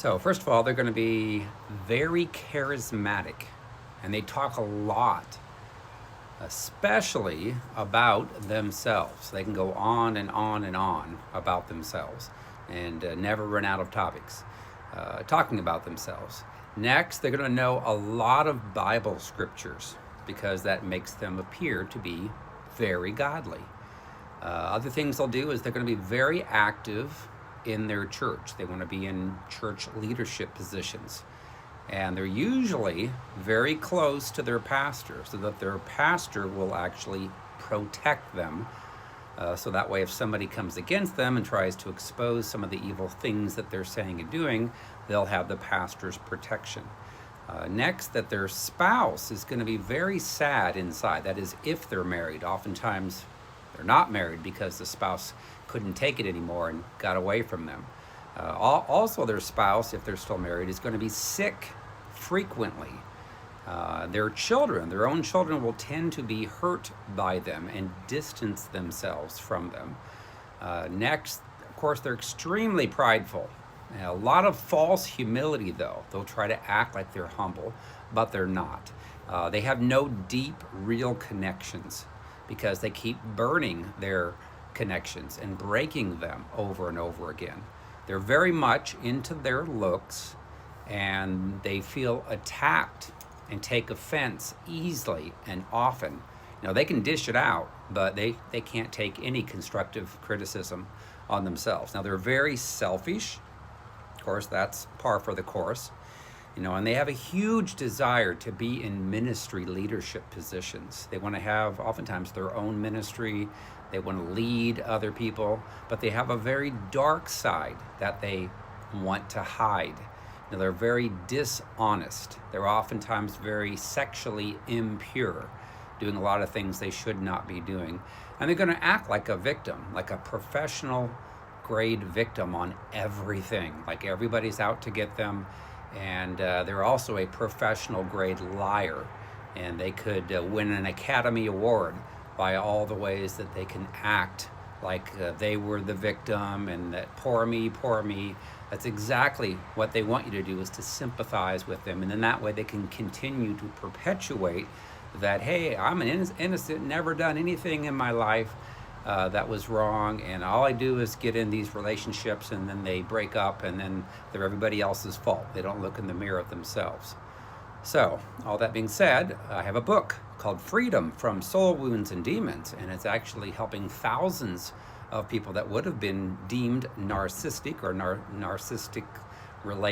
So first of all, they're going to be very charismatic, and they talk a lot, especially about themselves. They can go on and on and on about themselves and never run out of topics talking about themselves. Next, they're going to know a lot of Bible scriptures because that makes them appear to be very godly. Other things they'll do is they're going to be very active in their church. They want to be in church leadership positions. And they're usually very close to their pastor so that their pastor will actually protect them. So that way if somebody comes against them and tries to expose some of the evil things that they're saying and doing, they'll have the pastor's protection. Next, that their spouse is going to be very sad inside. That is, if they're married. Oftentimes they're not married because the spouse couldn't take it anymore and got away from them. Also, their spouse, if they're still married, is going to be sick frequently. Their children, their own children, will tend to be hurt by them and distance themselves from them. Next, of course, they're extremely prideful. A lot of false humility, though. They'll try to act like they're humble, but they're not. They have no deep, real connections because they keep burning their connections and breaking them over and over again. They're very much into their looks, and they feel attacked and take offense easily and often. They can dish it out, but they can't take any constructive criticism on themselves. Now, they're very selfish. Of course, that's par for the course. And they have a huge desire to be in ministry leadership positions. They want to have oftentimes their own ministry. They want to lead other people, but they have a very dark side that they want to hide. They're very dishonest. They're oftentimes very sexually impure, doing a lot of things they should not be doing. And they're going to act like a victim, like a professional grade victim on everything. Like everybody's out to get them. And they're also a professional grade liar. And they could win an Academy Award by all the ways that they can act like they were the victim and that poor me, poor me. That's exactly what they want you to do, is to sympathize with them. And then that way they can continue to perpetuate that, hey, I'm an innocent, never done anything in my life that was wrong, and all I do is get in these relationships, and then they break up, and then they're everybody else's fault. They don't look in the mirror of themselves. So, all that being said, I have a book called Freedom from Soul Wounds and Demons, and it's actually helping thousands of people that would have been deemed narcissistic or narcissistic related